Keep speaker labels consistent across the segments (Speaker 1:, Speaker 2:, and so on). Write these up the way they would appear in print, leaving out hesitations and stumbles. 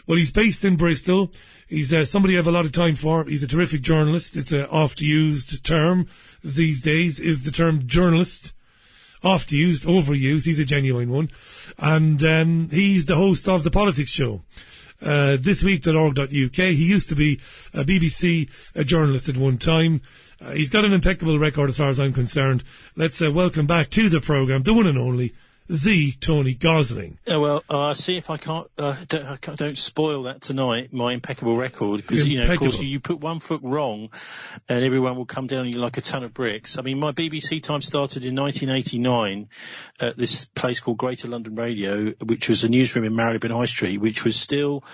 Speaker 1: Well, he's based in Bristol. He's somebody I have a lot of time for. He's a terrific journalist. It's an oft-used term these days, is the term journalist. Oft-used, overused. He's a genuine one. And he's the host of The Politics Show. Thisweek.org.uk. He used to be a BBC journalist at one time. He's got an impeccable record as far as I'm concerned. Let's welcome back to the programme, the one and only, the Tony Gosling.
Speaker 2: See if I can't, don't spoil that tonight, my impeccable record, because, of course, you put one foot wrong and everyone will come down on you like a ton of bricks. I mean, my BBC time started in 1989 at this place called Greater London Radio, which was a newsroom in Marylebone High Street, which was still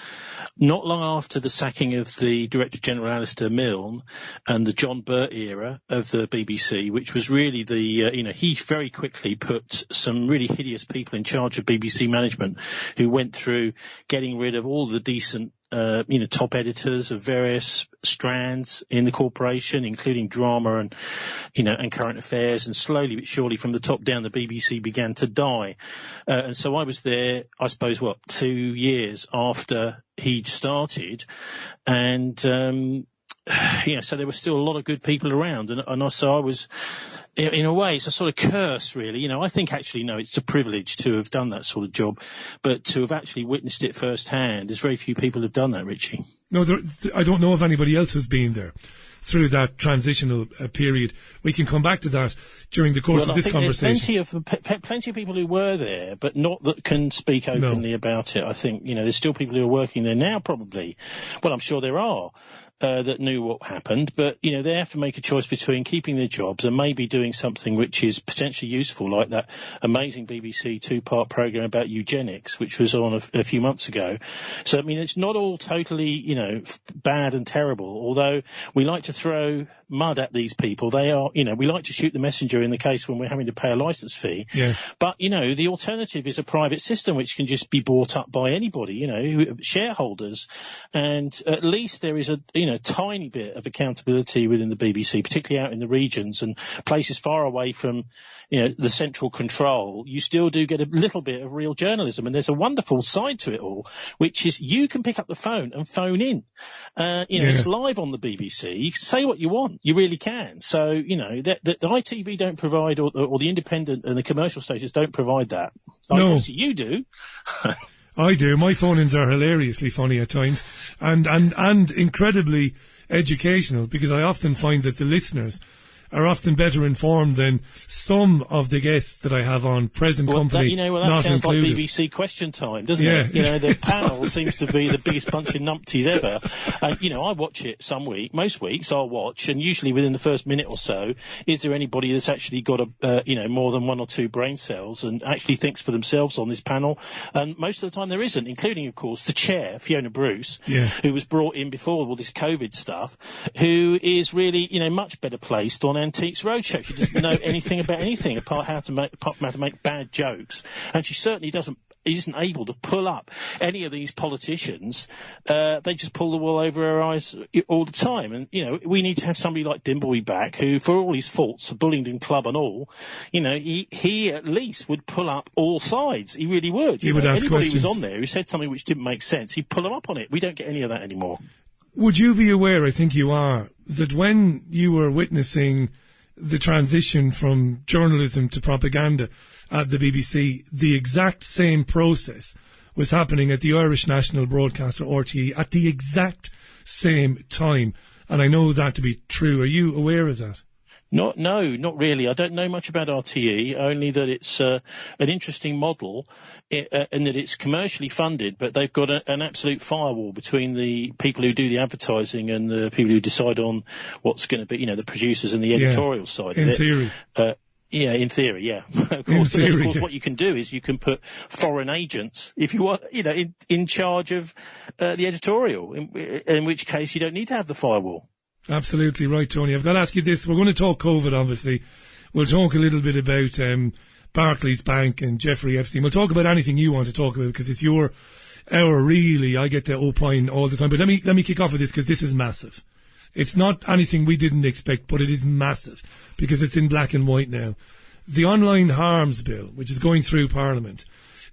Speaker 2: not long after the sacking of the Director General Alistair Milne and the John Burt era of the BBC, which was really he very quickly put some really hideous people in charge of BBC management who went through getting rid of all the decent top editors of various strands in the corporation, including drama and current affairs, and slowly but surely from the top down the BBC began to die. And so I was there, I suppose, 2 years after he'd started, and so there were still a lot of good people around, and so I was, in a way, it's a sort of curse, really. I think actually, no, it's a privilege to have done that sort of job, but to have actually witnessed it firsthand, there's very few people who've done that, Richie.
Speaker 1: No, I don't know of anybody else who's been there through that transitional period. We can come back to that during the course of this conversation.
Speaker 2: There's plenty of people who were there, but not that can speak openly about it. I think, there's still people who are working there now, probably. Well, I'm sure there are. That knew what happened, but they have to make a choice between keeping their jobs and maybe doing something which is potentially useful, like that amazing BBC 2-part programme about eugenics, which was on a few months ago. So, it's not all totally, bad and terrible, although we like to throw mud at these people. They are, we like to shoot the messenger in the case when we're having to pay a licence fee.
Speaker 1: Yeah.
Speaker 2: But, the alternative is a private system which can just be bought up by anybody, shareholders. And at least there is a tiny bit of accountability within the BBC, particularly out in the regions and places far away from, the central control. You still do get a little bit of real journalism, and there's a wonderful side to it all, which is you can pick up the phone and phone in. It's live on the BBC. You can say what you want. You really can. So, the ITV don't provide, or the independent and the commercial stations don't provide that.
Speaker 1: No.
Speaker 2: Obviously you do.
Speaker 1: I do. My phone-ins are hilariously funny at times and incredibly educational, because I often find that the listeners are often better informed than some of the guests that I have on, present company,
Speaker 2: that
Speaker 1: not
Speaker 2: sounds
Speaker 1: included.
Speaker 2: Like BBC Question Time, doesn't it? The panel seems to be the biggest bunch of numpties ever. And, I watch it most weeks I'll watch, and usually within the first minute or so, is there anybody that's actually got more than one or two brain cells and actually thinks for themselves on this panel? And most of the time there isn't, including, of course, the chair, Fiona Bruce, who was brought in before all this COVID stuff, who is really, much better placed on Antiques Roadshow. She doesn't know anything about anything apart from how to make bad jokes, and she certainly isn't able to pull up any of these politicians. They just pull the wool over her eyes all the time, and we need to have somebody like Dieback, who, for all his faults, a Bullingdon club and all, he at least would pull up all sides. He really would.
Speaker 1: He would ask
Speaker 2: anybody
Speaker 1: questions.
Speaker 2: who was on there who said something which didn't make sense, he'd pull them up on it. We don't get any of that anymore.
Speaker 1: Would you be aware, I think you are, that when you were witnessing the transition from journalism to propaganda at the BBC, the exact same process was happening at the Irish National Broadcaster, RTE, at the exact same time? And I know that to be true. Are you aware of that?
Speaker 2: No, not really. I don't know much about RTE, only that it's an interesting model and that it's commercially funded, but they've got an absolute firewall between the people who do the advertising and the people who decide on what's going to be, the producers and the editorial side of it.
Speaker 1: In theory.
Speaker 2: In theory, yeah. Of course, what you can do is you can put foreign agents, if you want, in charge of the editorial, in which case you don't need to have the firewall.
Speaker 1: Absolutely right, Tony. I've got to ask you this. We're going to talk COVID, obviously. We'll talk a little bit about Barclays Bank and Jeffrey Epstein. We'll talk about anything you want to talk about, because it's your hour, really. I get to opine all the time. But let me kick off with this, because this is massive. It's not anything we didn't expect, but it is massive, because it's in black and white now. The Online Harms Bill, which is going through Parliament,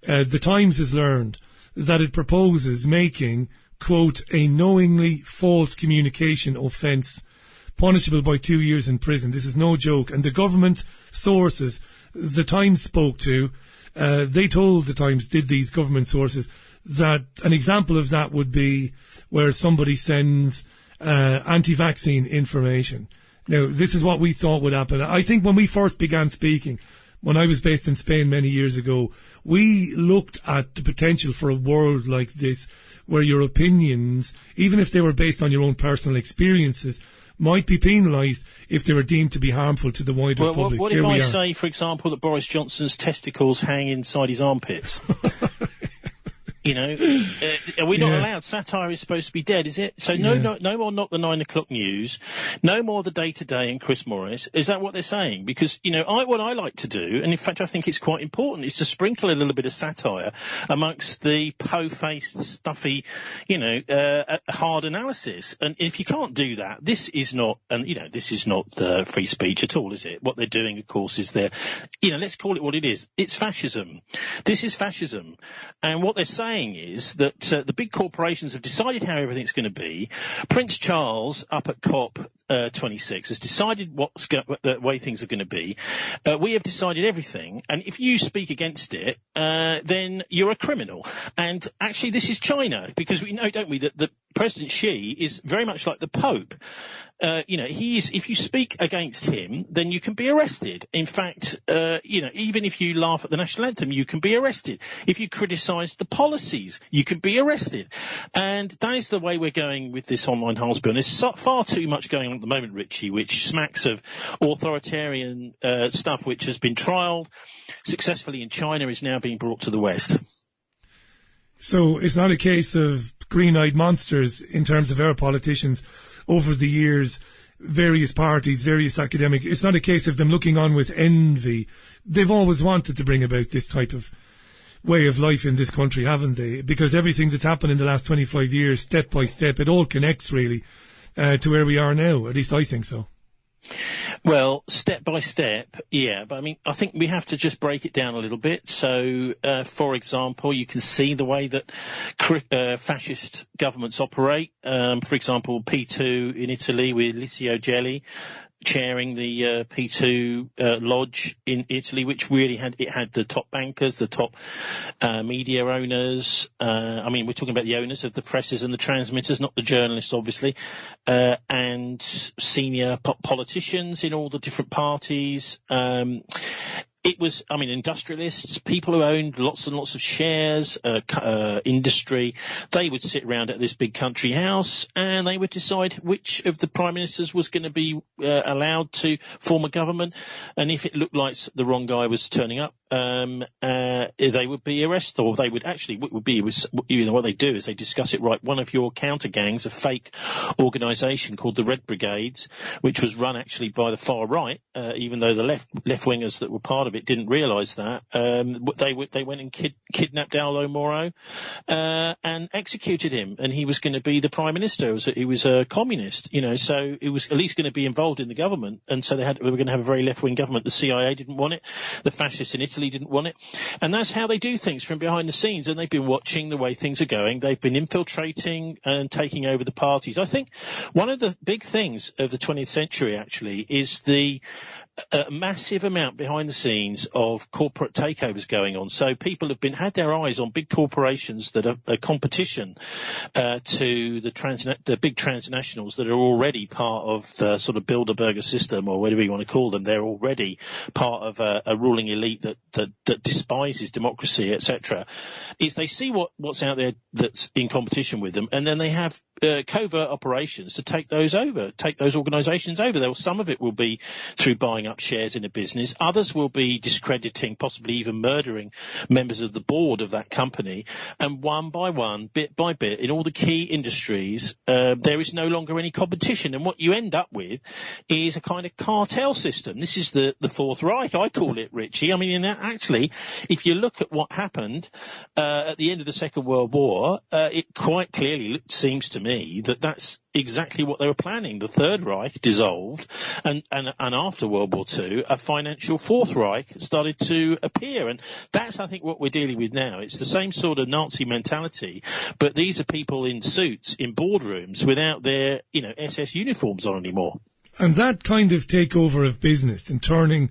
Speaker 1: the Times has learned that it proposes making, quote, a knowingly false communication offence punishable by 2 years in prison. This is no joke. And the government sources the Times spoke to, they told the Times, did these government sources, that an example of that would be where somebody sends anti-vaccine information. Now, this is what we thought would happen. I think when we first began speaking, when I was based in Spain many years ago, we looked at the potential for a world like this where your opinions, even if they were based on your own personal experiences, might be penalised if they were deemed to be harmful to the wider public.
Speaker 2: What if I say, for example, that Boris Johnson's testicles hang inside his armpits? You know, are we not allowed? Satire is supposed to be dead, is it? So no more Not the 9 o'clock news, no more the day-to-day and Chris Morris. Is that what they're saying? Because, you know, what I like to do, and in fact I think it's quite important, is to sprinkle a little bit of satire amongst the po-faced, stuffy, you know, hard analysis. And if you can't do that, this is not free speech at all, is it? What they're doing, of course, is let's call it what it is. It's fascism. This is fascism. And what they're saying is that the big corporations have decided how everything's going to be. Prince Charles up at COP26 has decided the way things are going to be. We have decided everything, and if you speak against it, then you're a criminal. And actually, this is China, because we know, don't we, that President Xi is very much like the Pope. If you speak against him, then you can be arrested. In fact, even if you laugh at the national anthem, you can be arrested. If you criticise the policies, you can be arrested. And that is the way we're going with this online Halsby. And there's far too much going on at the moment, Richie, which smacks of authoritarian stuff which has been trialled successfully in China, is now being brought to the West.
Speaker 1: So it's not a case of green-eyed monsters in terms of our politicians over the years, various parties, various academic. It's not a case of them looking on with envy. They've always wanted to bring about this type of way of life in this country, haven't they? Because everything that's happened in the last 25 years, step by step, it all connects really to where we are now. At least I think so.
Speaker 2: Well, step by step, yeah. But I mean, I think we have to just break it down a little bit. So, for example, you can see the way that fascist governments operate. For example, P2 in Italy with Licio Gelli chairing the P2 lodge in Italy, which really had the top bankers, the top media owners. We're talking about the owners of the presses and the transmitters, not the journalists, obviously, and senior politicians in all the different parties. It was, industrialists, people who owned lots and lots of shares, industry. They would sit around at this big country house and they would decide which of the prime ministers was going to be allowed to form a government. And if it looked like the wrong guy was turning up, they would be arrested, or they would actually, what they do is they discuss it, right? One of your counter gangs, a fake organisation called the Red Brigades, which was run actually by the far right, even though the left wingers that were part of it didn't realise that. They went and kidnapped Aldo Moro and executed him, and he was going to be the prime minister. He was a communist, so it was at least going to be involved in the government, and so they were going to have a very left-wing government. The CIA didn't want it, the fascists in Italy didn't want it, and that's how they do things from behind the scenes. And they've been watching the way things are going. They've been infiltrating and taking over the parties. I think one of the big things of the 20th century actually is the massive amount behind the scenes of corporate takeovers going on. So people have had their eyes on big corporations that are a competition to the big transnationals that are already part of the sort of Bilderberger system, or whatever you want to call them. They're already part of a ruling elite that despises democracy, etc. Is they see what's out there that's in competition with them, and then they have covert operations to take those organisations over. Some of it will be through buying up shares in a business. Others will be discrediting, possibly even murdering members of the board of that company. And one by one, bit by bit, in all the key industries, there is no longer any competition. And what you end up with is a kind of cartel system. This is the Fourth Reich, I call it, Richie. Actually, if you look at what happened at the end of the Second World War, it quite clearly seems to me that that's exactly what they were planning. The Third Reich dissolved, and after World World War II, a financial Fourth Reich started to appear. And that's, I think, what we're dealing with now. It's the same sort of Nazi mentality, but these are people in suits in boardrooms without their, SS uniforms on anymore.
Speaker 1: And that kind of takeover of business and turning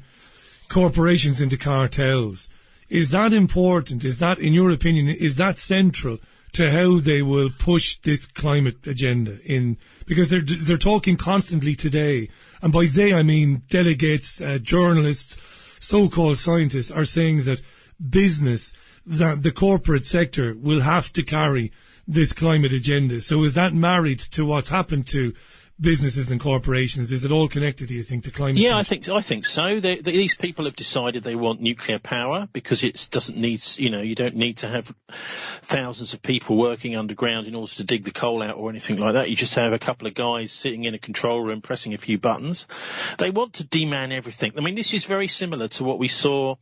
Speaker 1: corporations into cartels, is that important? Is that, in your opinion, is that central to how they will push this climate agenda in? Because they're talking constantly today, and by they I mean delegates, journalists, so-called scientists are saying that business, that the corporate sector will have to carry this climate agenda. So is that married to what's happened to businesses and corporations? Is it all connected, do you think, to climate change?
Speaker 2: Yeah, I think so. These people have decided they want nuclear power because it doesn't need, you don't need to have thousands of people working underground in order to dig the coal out or anything like that. You just have a couple of guys sitting in a control room pressing a few buttons. They want to demand everything. I mean, this is very similar to what we saw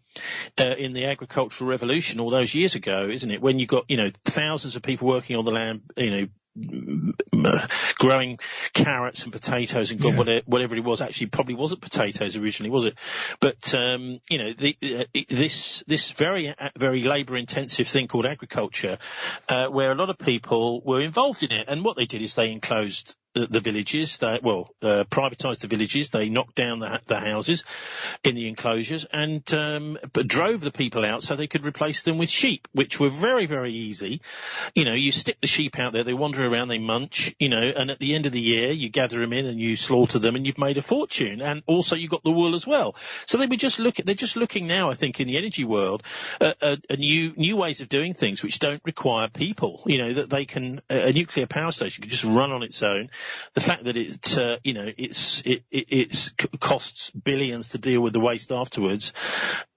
Speaker 2: in the agricultural revolution all those years ago, isn't it? When you got, thousands of people working on the land, growing carrots and potatoes and whatever it was. Actually, probably wasn't potatoes originally, was it? But this very labour intensive thing called agriculture, where a lot of people were involved in it, and what they did is they enclosed the villages. Privatised the villages. They knocked down the houses in the enclosures and but drove the people out so they could replace them with sheep, which were very, very easy. You stick the sheep out there, they wander around, they munch, and at the end of the year you gather them in and you slaughter them and you've made a fortune. And also you got the wool as well. So they're just looking now, I think, in the energy world, at new ways of doing things which don't require people. That they can, a nuclear power station can just run on its own. The fact that it costs billions to deal with the waste afterwards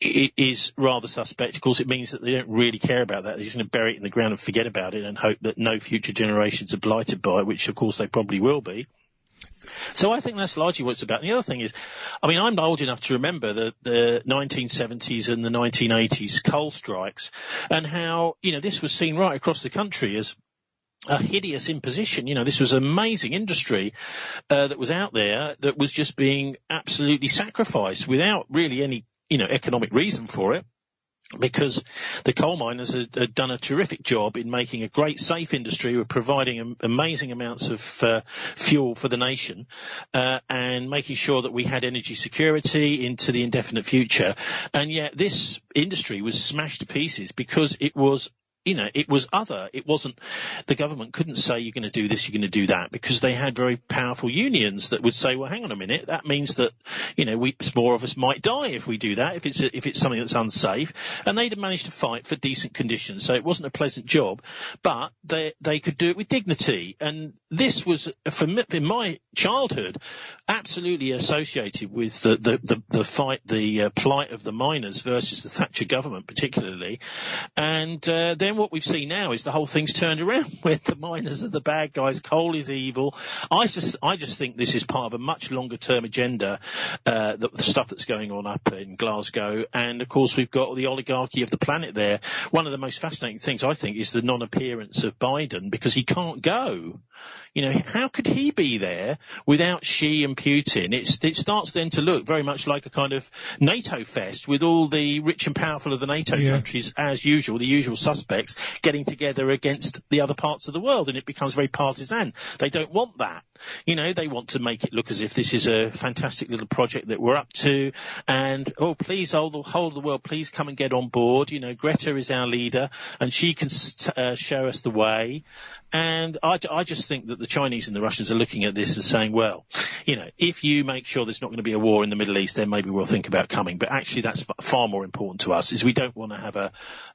Speaker 2: is rather suspect. Of course, it means that they don't really care about that. They're just going to bury it in the ground and forget about it and hope that no future generations are blighted by it, which of course they probably will be. So I think that's largely what it's about. And the other thing is, I'm old enough to remember the 1970s and the 1980s coal strikes and how, this was seen right across the country as a hideous imposition. This was an amazing industry that was out there that was just being absolutely sacrificed without really any, economic reason for it. Because the coal miners had done a terrific job in making a great, safe industry with providing amazing amounts of fuel for the nation and making sure that we had energy security into the indefinite future. And yet this industry was smashed to pieces because it was it was other. It wasn't, the government couldn't say you're going to do this, you're going to do that, because they had very powerful unions that would say, well, hang on a minute, that means that, more of us might die if we do that, if it's something that's unsafe. And they'd have managed to fight for decent conditions. So it wasn't a pleasant job, but they could do it with dignity. And this was, in my childhood, absolutely associated with the fight, the plight of the miners versus the Thatcher government particularly. And then what we've seen now is the whole thing's turned around, where the miners are the bad guys, coal is evil. I just think this is part of a much longer term agenda, the stuff that's going on up in Glasgow. And of course we've got the oligarchy of the planet there. One of the most fascinating things, I think, is the non-appearance of Biden, because he can't go. How could he be there without Xi and Putin? It starts then to look very much like a kind of NATO fest, with all the rich and powerful of the NATO countries, as usual, the usual suspects, getting together against the other parts of the world, and it becomes very partisan. They don't want that. They want to make it look as if this is a fantastic little project that we're up to, and, oh, please, whole of the world, please come and get on board. Greta is our leader, and she can show us the way. And I just think that the Chinese and the Russians are looking at this and saying, well, if you make sure there's not going to be a war in the Middle East, then maybe we'll think about coming. But actually, that's far more important to us, is we don't want to have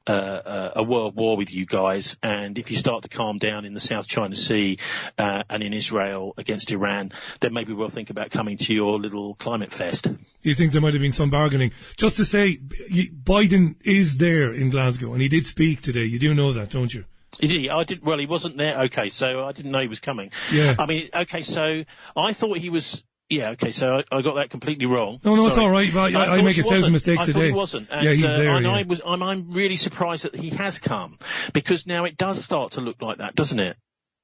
Speaker 2: a world war with you guys. And if you start to calm down in the South China Sea and in Israel against Iran, then maybe we'll think about coming to your little climate fest.
Speaker 1: You think there might have been some bargaining? Just to say, Biden is there in Glasgow, and he did speak today. You do know that, don't you?
Speaker 2: He wasn't there. Okay, so I didn't know he was coming.
Speaker 1: Yeah.
Speaker 2: Okay, so I thought he was. Yeah, okay, so I got that completely wrong.
Speaker 1: No,
Speaker 2: Sorry.
Speaker 1: It's all right. I make 1,000 mistakes a day.
Speaker 2: I thought he wasn't. And,
Speaker 1: he's there.
Speaker 2: I'm really surprised that he has come, because now it does start to look like that, doesn't it?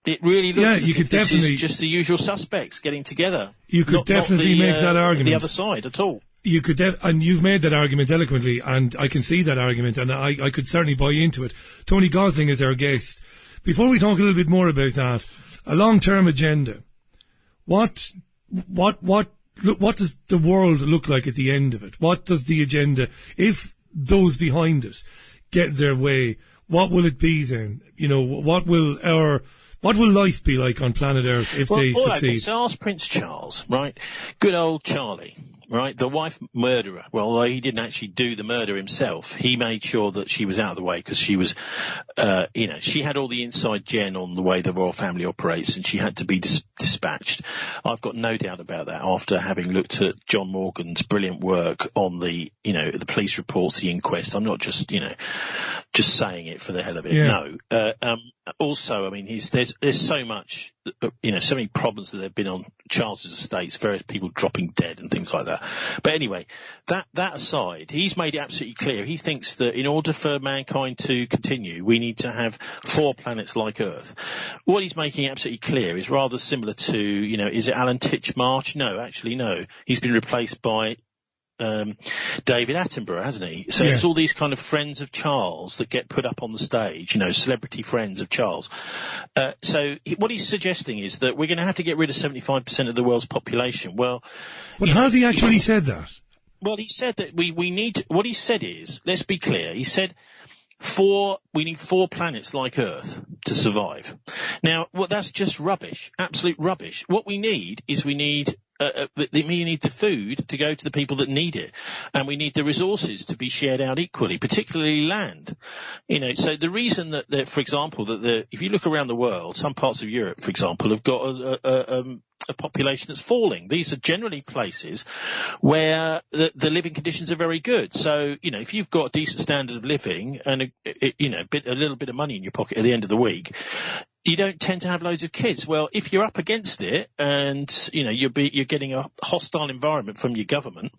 Speaker 2: It really looks as if this is just the usual suspects getting together.
Speaker 1: You could definitely make that argument.
Speaker 2: The other side at all.
Speaker 1: you could, and you've made that argument eloquently, and I can see that argument, and I could certainly buy into it. Tony Gosling is our guest. Before we talk a little bit more about that, a long-term agenda. What does the world look like at the end of it? What does the agenda, if those behind it get their way, what will it be then? You know, what will life be like on planet Earth if they succeed?
Speaker 2: Right, so ask Prince Charles, right? Good old Charlie. Right, the wife murderer. Well, although he didn't actually do the murder himself, he made sure that she was out of the way because she was, she had all the inside gen on the way the royal family operates, and she had to be dispatched. I've got no doubt about that after having looked at John Morgan's brilliant work on the police reports, the inquest. I'm not just saying it for the hell of it.
Speaker 1: Yeah.
Speaker 2: No. Also, I mean, there's so much, so many problems that there have been on Charles's estates, various people dropping dead and things like that. But anyway, that aside, he's made it absolutely clear. He thinks that in order for mankind to continue, we need to have 4 planets like Earth. What he's making absolutely clear is rather similar to, is it Alan Titchmarsh? No, actually, no. He's been replaced by David Attenborough, hasn't he? So it's all these kind of friends of Charles that get put up on the stage, celebrity friends of Charles. So what he's suggesting is that we're going to have to get rid of 75% of the world's population. Well,
Speaker 1: but has he actually said that?
Speaker 2: Well, he said that we need, what he said is, let's be clear, he said we need 4 planets like Earth to survive. Now, that's just rubbish, absolute rubbish. What we need is we need the food to go to the people that need it, and we need the resources to be shared out equally, particularly land. So the reason that for example, if you look around the world, some parts of Europe, for example, have got a population that's falling. These are generally places where the living conditions are very good. So, if you've got a decent standard of living and a little bit of money in your pocket at the end of the week, you don't tend to have loads of kids. Well, if you're up against it and, you're getting a hostile environment from your government,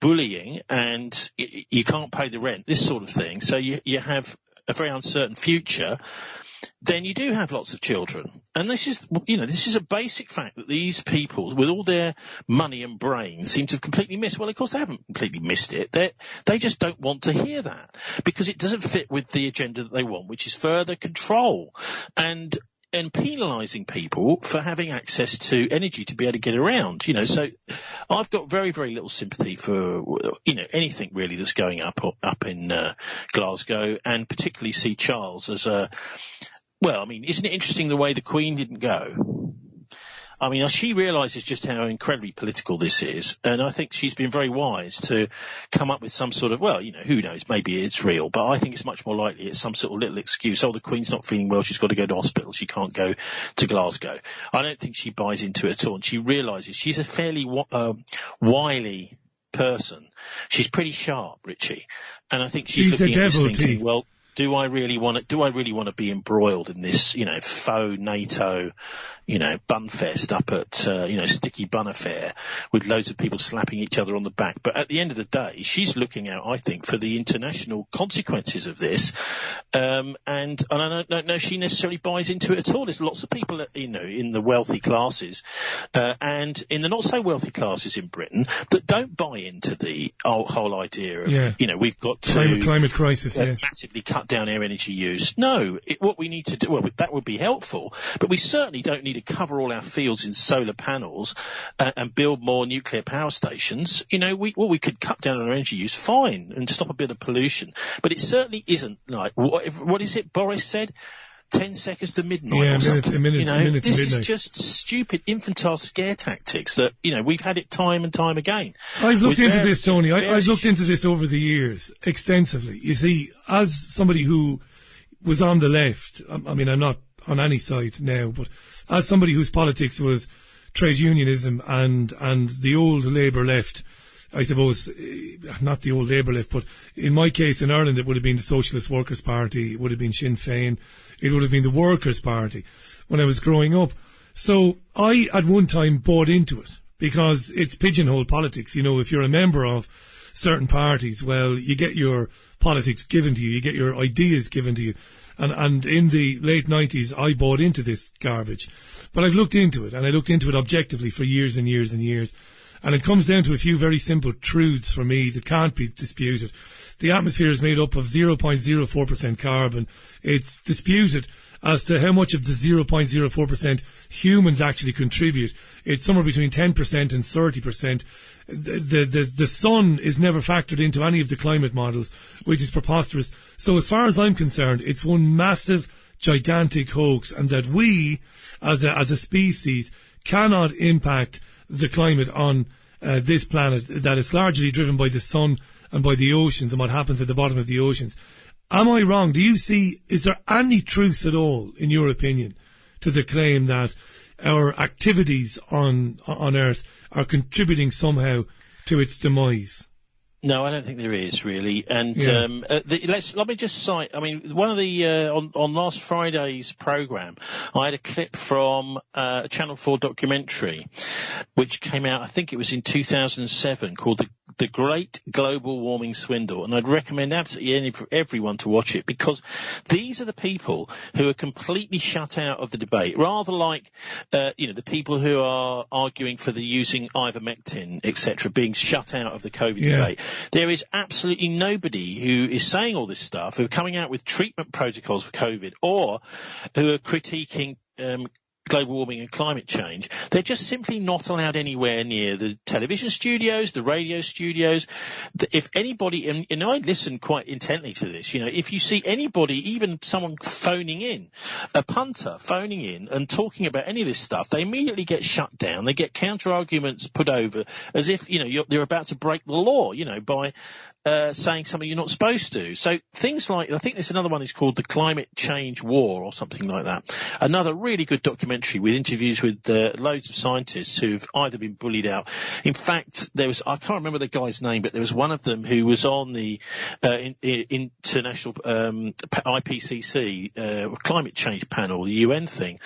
Speaker 2: bullying, and you can't pay the rent, this sort of thing, so you have a very uncertain future, then you do have lots of children. And this is a basic fact that these people, with all their money and brains, seem to have completely missed. Well, of course, they haven't completely missed it. They just don't want to hear that because it doesn't fit with the agenda that they want, which is further control and penalising people for having access to energy to be able to get around. So I've got very, very little sympathy for, anything really that's going up in Glasgow, and particularly see Charles as isn't it interesting the way the Queen didn't go? I mean, she realises just how incredibly political this is, and I think she's been very wise to come up with some sort of, who knows, maybe it's real, but I think it's much more likely it's some sort of little excuse. Oh, the Queen's not feeling well, she's got to go to hospital, she can't go to Glasgow. I don't think she buys into it at all, and she realises she's a fairly wily person. She's pretty sharp, Richie, and I think she's looking at this thinking, well, do I really want to be embroiled in this, faux NATO, bunfest up at, Sticky Bun Affair with loads of people slapping each other on the back? But at the end of the day, she's looking out, I think, for the international consequences of this. And I don't know if she necessarily buys into it at all. There's lots of people, in the wealthy classes, and in the not so wealthy classes in Britain that don't buy into the whole idea of, we've got to
Speaker 1: climate crisis,
Speaker 2: massively cut down our energy use. No, what we need to do, that would be helpful, but we certainly don't need to cover all our fields in solar panels and build more nuclear power stations. We could cut down on our energy use, fine, and stop a bit of pollution, but it certainly isn't like, what is it Boris said? 10 seconds to midnight or something.
Speaker 1: A minute
Speaker 2: this
Speaker 1: to
Speaker 2: is
Speaker 1: midnight.
Speaker 2: just stupid infantile scare tactics that, we've had it time and time again.
Speaker 1: I've looked into this, Tony. I've looked into this over the years extensively. You see, as somebody who was on the left, I mean, I'm not on any side now, but as somebody whose politics was trade unionism and the old Labour left, I suppose, not the old Labour left, but in my case in Ireland it would have been the Socialist Workers' Party, it would have been Sinn Féin, it would have been the Workers' Party when I was growing up. So I at one time bought into it because it's pigeonhole politics. If you're a member of certain parties, well, you get your politics given to you, you get your ideas given to you. And in the late 90s, I bought into this garbage. But I've looked into it, and I looked into it objectively for years and years and years. And it comes down to a few very simple truths for me that can't be disputed. The atmosphere is made up of 0.04% carbon. It's disputed as to how much of the 0.04% humans actually contribute. It's somewhere between 10% and 30%. The sun is never factored into any of the climate models, which is preposterous. So as far as I'm concerned, it's one massive, gigantic hoax, and that we, as a species, cannot impact the climate on this planet, that it's largely driven by the sun and by the oceans and what happens at the bottom of the oceans. Am I wrong? Is there any truth at all, in your opinion, to the claim that our activities on Earth are contributing somehow to its demise?
Speaker 2: No, I don't think there is really. And let me just cite. I mean, one of the on last Friday's program, I had a clip from a Channel 4 documentary, which came out. I think it was in 2007, called the Great Global Warming Swindle, and I'd recommend absolutely everyone to watch it, because these are the people who are completely shut out of the debate. Rather like the people who are arguing for the using ivermectin, etc., being shut out of the COVID debate. There is absolutely nobody who is saying all this stuff, who are coming out with treatment protocols for COVID, or who are critiquing global warming and climate change. They're just simply not allowed anywhere near the television studios, the radio studios. If anybody, and I listen quite intently to this, if you see anybody, even someone phoning in, a punter phoning in and talking about any of this stuff, they immediately get shut down. They get counter arguments put over as if, they're about to break the law, by saying something you're not supposed to. So things like, I think there's another one is called The Climate Change War or something like that. Another really good documentary with interviews with loads of scientists who've either been bullied out. In fact, I can't remember the guy's name, but there was one of them who was on the international IPCC climate change panel, the UN thing,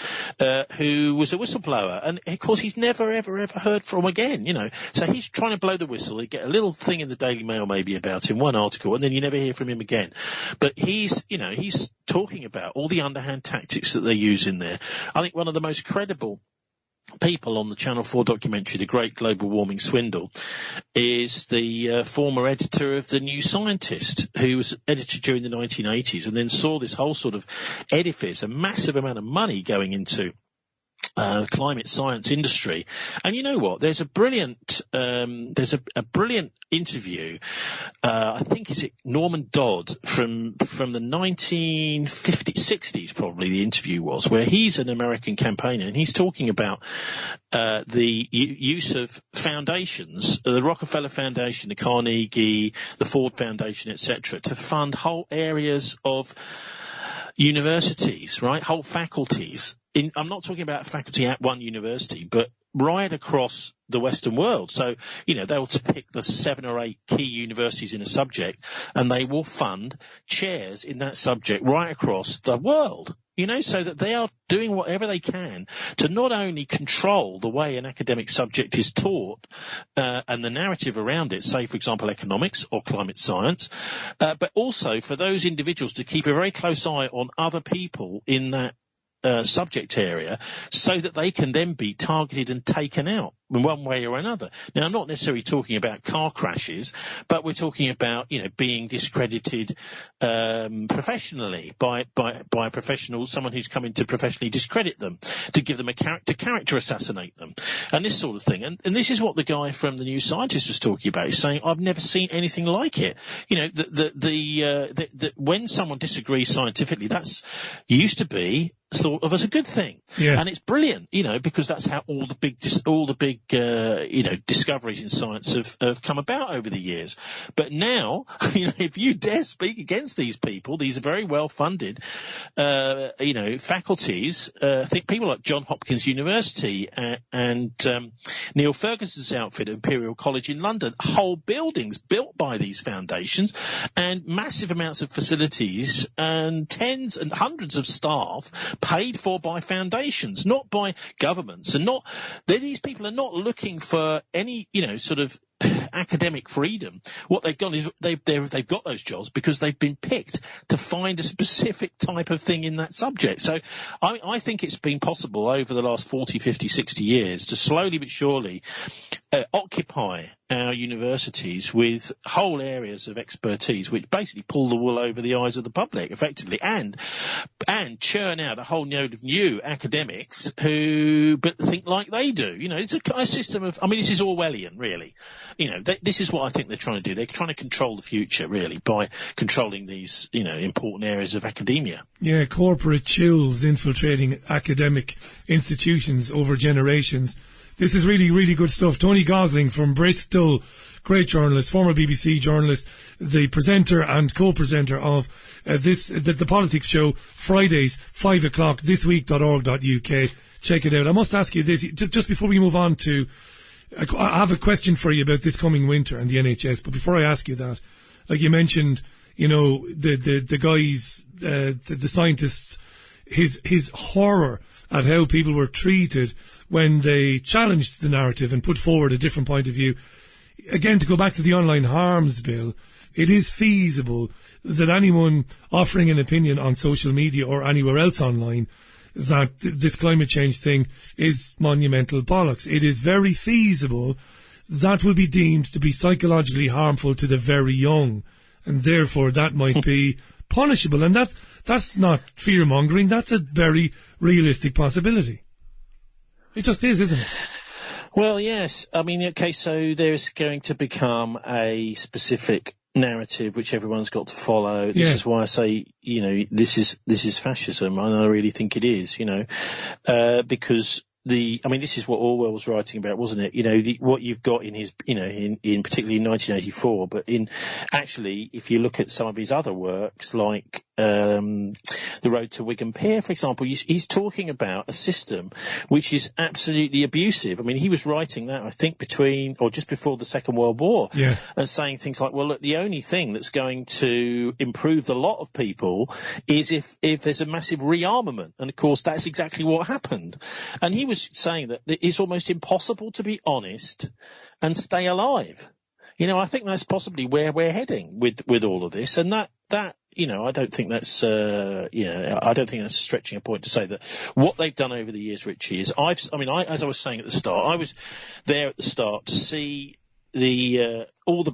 Speaker 2: who was a whistleblower. And of course, he's never, ever heard from again, So he's trying to blow the whistle. He get a little thing in the Daily Mail maybe about him, one article, and then you never hear from him again. But he's talking about all the underhand tactics that they use in there. I think one of the most credible people on the Channel 4 documentary, The Great Global Warming Swindle, is the former editor of The New Scientist, who was editor during the 1980s and then saw this whole sort of edifice, a massive amount of money going into climate science industry. And you know what? There's a brilliant interview. I think is it Norman Dodd from the 1960s, probably the interview was, where he's an American campaigner and he's talking about the use of foundations, the Rockefeller Foundation, the Carnegie, the Ford Foundation, etc., to fund whole areas of universities, right? Whole faculties. I'm not talking about a faculty at one university, but right across the Western world. So, they'll pick the 7 or 8 key universities in a subject and they will fund chairs in that subject right across the world, so that they are doing whatever they can to not only control the way an academic subject is taught and the narrative around it, say, for example, economics or climate science, but also for those individuals to keep a very close eye on other people in that subject area, so that they can then be targeted and taken out in one way or another. Now, I'm not necessarily talking about car crashes, but we're talking about, being discredited professionally by a professional, someone who's coming to professionally discredit them, to give them a character assassinate them, and this sort of thing. And this is what the guy from The New Scientist was talking about. He's saying, I've never seen anything like it. When someone disagrees scientifically, that's used to be thought of as a good thing. Yeah. And it's brilliant, because that's how all the big discoveries in science have come about over the years. But now, if you dare speak against these people, these are very well funded, faculties, I think people like John Hopkins University and Neil Ferguson's outfit at Imperial College in London, whole buildings built by these foundations and massive amounts of facilities and tens and hundreds of staff paid for by foundations, not by governments, and these people are not looking for any, sort of academic freedom. What they've done is they've got those jobs because they've been picked to find a specific type of thing in that subject. So I think it's been possible over the last 40, 50, 60 years to slowly but surely occupy our universities with whole areas of expertise which basically pull the wool over the eyes of the public effectively, and churn out a whole load of new academics who but think like they do. It's a system of, this is Orwellian, really. This is what I think they're trying to do. They're trying to control the future, really, by controlling these, important areas of academia.
Speaker 1: Yeah, corporate chills infiltrating academic institutions over generations. This is really, really good stuff. Tony Gosling from Bristol, great journalist, former BBC journalist, the presenter and co-presenter of the Politics Show, Fridays, 5 o'clock, thisweek.org.uk. Check it out. I must ask you this, just before we move on to, I have a question for you about this coming winter and the NHS, but before I ask you that, like you mentioned, the guys, the scientists, his horror at how people were treated when they challenged the narrative and put forward a different point of view. Again, to go back to the online harms bill, it is feasible that anyone offering an opinion on social media or anywhere else online that this climate change thing is monumental bollocks. It is very feasible that will be deemed to be psychologically harmful to the very young, and therefore that might be punishable. And that's not fear-mongering. That's a very realistic possibility. It just is, isn't it?
Speaker 2: Well, yes. So there's going to become a specific narrative which everyone's got to follow. This is why I say, this is fascism, and I really think it is, because this is what Orwell was writing about, wasn't it? What you've got in his, in particularly in 1984, but if you look at some of his other works, like The Road to Wigan Pier, for example, he's talking about a system which is absolutely abusive. He was writing that, I think, between or just before the Second World War, and saying things like, well, look, the only thing that's going to improve the lot of people is if there's a massive rearmament. And of course, that's exactly what happened. And he was saying that it's almost impossible to be honest and stay alive. I think that's possibly where we're heading with all of this, and that I don't think that's I don't think that's stretching a point to say that what they've done over the years, Richie, is as I was saying at the start, I was there at the start to see all the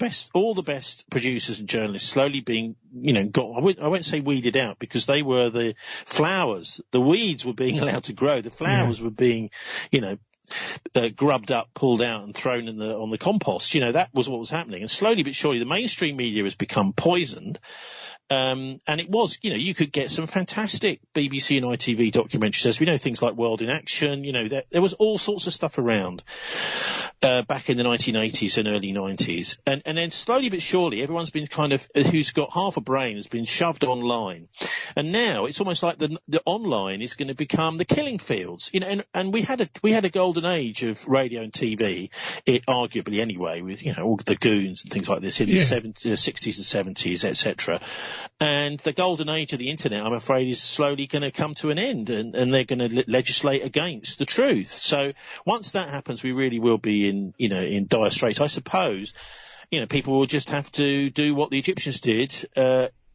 Speaker 2: best producers and journalists slowly being, I won't say weeded out, because they were the flowers. The weeds were being allowed to grow. The flowers were being, grubbed up, pulled out, and thrown on the compost. That was what was happening. And slowly but surely, the mainstream media has become poisoned. And it was, you could get some fantastic BBC and ITV documentaries, as we know, things like World in Action. There was all sorts of stuff around back in the 1980s and early 90s. And then slowly but surely, everyone's been who's got half a brain has been shoved online. And now it's almost like the online is going to become the killing fields. And we had a golden age of radio and TV, arguably anyway, with, all the goons and things like this in the 60s and 70s, etc. And the golden age of the internet, I'm afraid, is slowly going to come to an end, and they're going to legislate against the truth. So once that happens, we really will be in dire straits. I suppose, people will just have to do what the Egyptians did,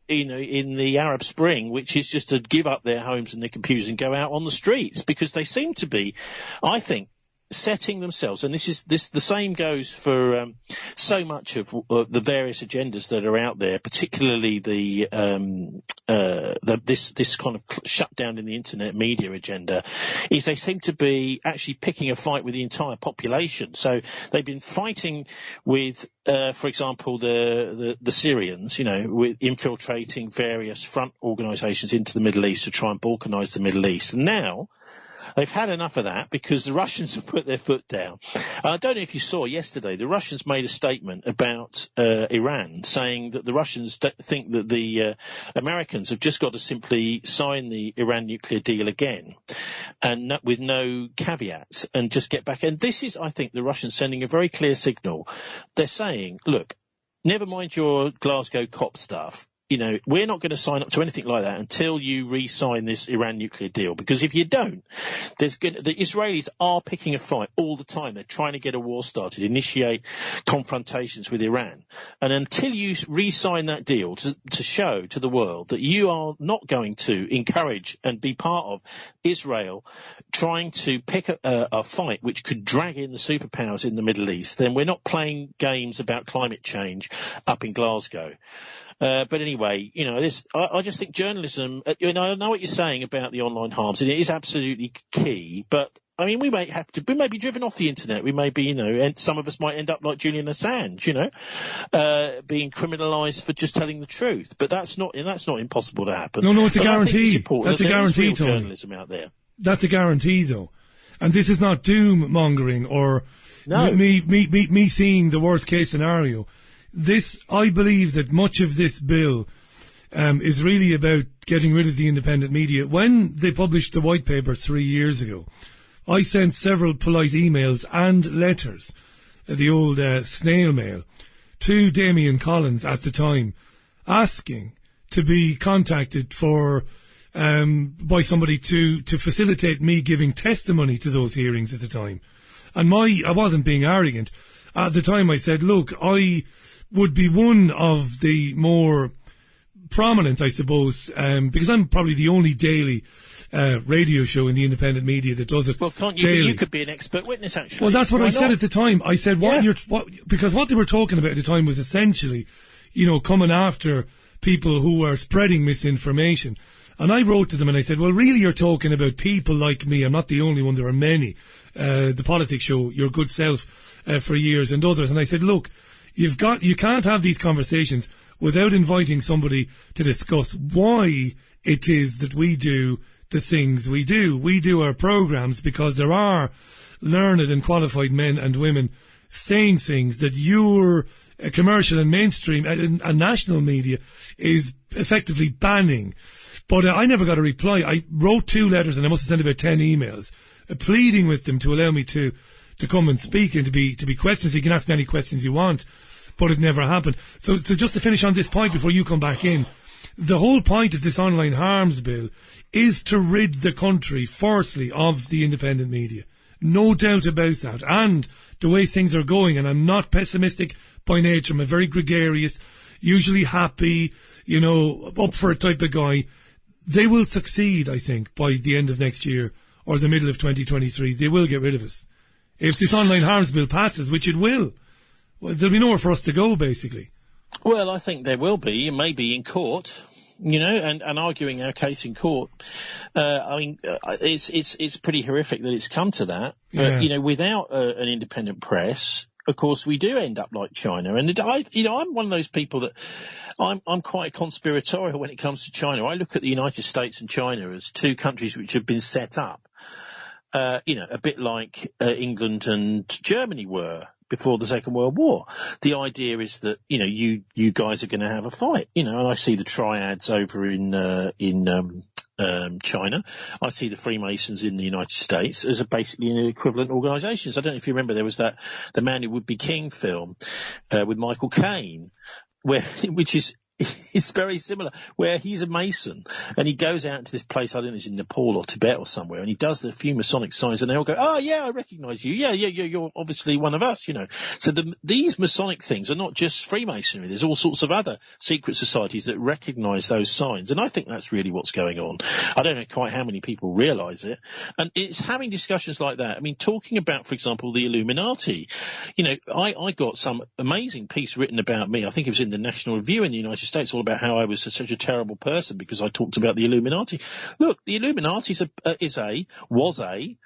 Speaker 2: in the Arab Spring, which is just to give up their homes and their computers and go out on the streets, because they seem to be, I think, setting themselves, and the same goes for so much of the various agendas that are out there, particularly this kind of shutdown in the internet media agenda, is they seem to be actually picking a fight with the entire population. So they've been fighting with, for example, the Syrians, with infiltrating various front organisations into the Middle East to try and balkanise the Middle East. And now they've had enough of that, because the Russians have put their foot down. I don't know if you saw yesterday, the Russians made a statement about Iran, saying that the Russians think that the Americans have just got to simply sign the Iran nuclear deal again, and with no caveats, and just get back. And this is, I think, the Russians sending a very clear signal. They're saying, look, never mind your Glasgow COP stuff. we're not going to sign up to anything like that until you re-sign this Iran nuclear deal. Because if you don't, the Israelis are picking a fight all the time. They're trying to get a war started, initiate confrontations with Iran. And until you re-sign that deal to show to the world that you are not going to encourage and be part of Israel trying to pick a fight which could drag in the superpowers in the Middle East, then we're not playing games about climate change up in Glasgow. But anyway, I just think journalism, I know what you're saying about the online harms, and it is absolutely key, but I mean, we may be driven off the internet. We may be, and some of us might end up like Julian Assange, being criminalised for just telling the truth. But that's not impossible to happen.
Speaker 1: No, it's a guarantee. That's a guarantee, Tony.
Speaker 2: Journalism out there.
Speaker 1: That's a guarantee, though. And this is not doom mongering or me seeing the worst case scenario. I believe that much of this bill is really about getting rid of the independent media. When they published the white paper 3 years ago, I sent several polite emails and letters, the old snail mail, to Damien Collins at the time, asking to be contacted by somebody to facilitate me giving testimony to those hearings at the time. And I wasn't being arrogant. At the time I said, look, I would be one of the more prominent, I suppose, because I'm probably the only daily radio show in the independent media that does it.
Speaker 2: Well, can't you?
Speaker 1: Daily.
Speaker 2: You could be an expert witness, actually.
Speaker 1: Well, that's what I said at the time. I said, because what they were talking about at the time was essentially, coming after people who were spreading misinformation. And I wrote to them and I said, well, really you're talking about people like me. I'm not the only one. There are many. The Politics Show, Your Good Self, for years, and others. And I said, look, you can't have these conversations without inviting somebody to discuss why it is that we do the things we do. We do our programs because there are learned and qualified men and women saying things that your commercial and mainstream and national media is effectively banning. But I never got a reply. I wrote 2 letters and I must have sent about 10 emails pleading with them to allow me to come and speak and to be questions. You can ask me any questions you want, but it never happened. So just to finish on this point before you come back in, the whole point of this online harms bill is to rid the country, firstly, of the independent media. No doubt about that. And the way things are going, and I'm not pessimistic by nature, I'm a very gregarious, usually happy, up for it type of guy. They will succeed, I think, by the end of next year or the middle of 2023. They will get rid of us. If this online harms bill passes, which it will, there'll be nowhere for us to go, basically.
Speaker 2: Well, I think there will be, maybe in court, and arguing our case in court. It's pretty horrific that it's come to that. But, without an independent press, of course, we do end up like China. And I'm one of those people that I'm quite conspiratorial when it comes to China. I look at the United States and China as 2 countries which have been set up, a bit like England and Germany were before the Second World War. The idea is that, you guys are going to have a fight, and I see the triads over in China. I see the Freemasons in the United States as basically an equivalent organisations. I don't know if you remember, there was the Man Who Would Be King film with Michael Caine, which is it's very similar, where he's a Mason and he goes out into this place, I don't know, it's in Nepal or Tibet or somewhere, and he does the few Masonic signs and they all go, oh yeah, I recognise you. Yeah, you're obviously one of us, So these Masonic things are not just Freemasonry. There's all sorts of other secret societies that recognise those signs. And I think that's really what's going on. I don't know quite how many people realise it. And it's having discussions like that. I mean, talking about, for example, the Illuminati. I got some amazing piece written about me. I think it was in the National Review in the United States, all about how I was such a terrible person because I talked about the Illuminati. Look, the Illuminati was a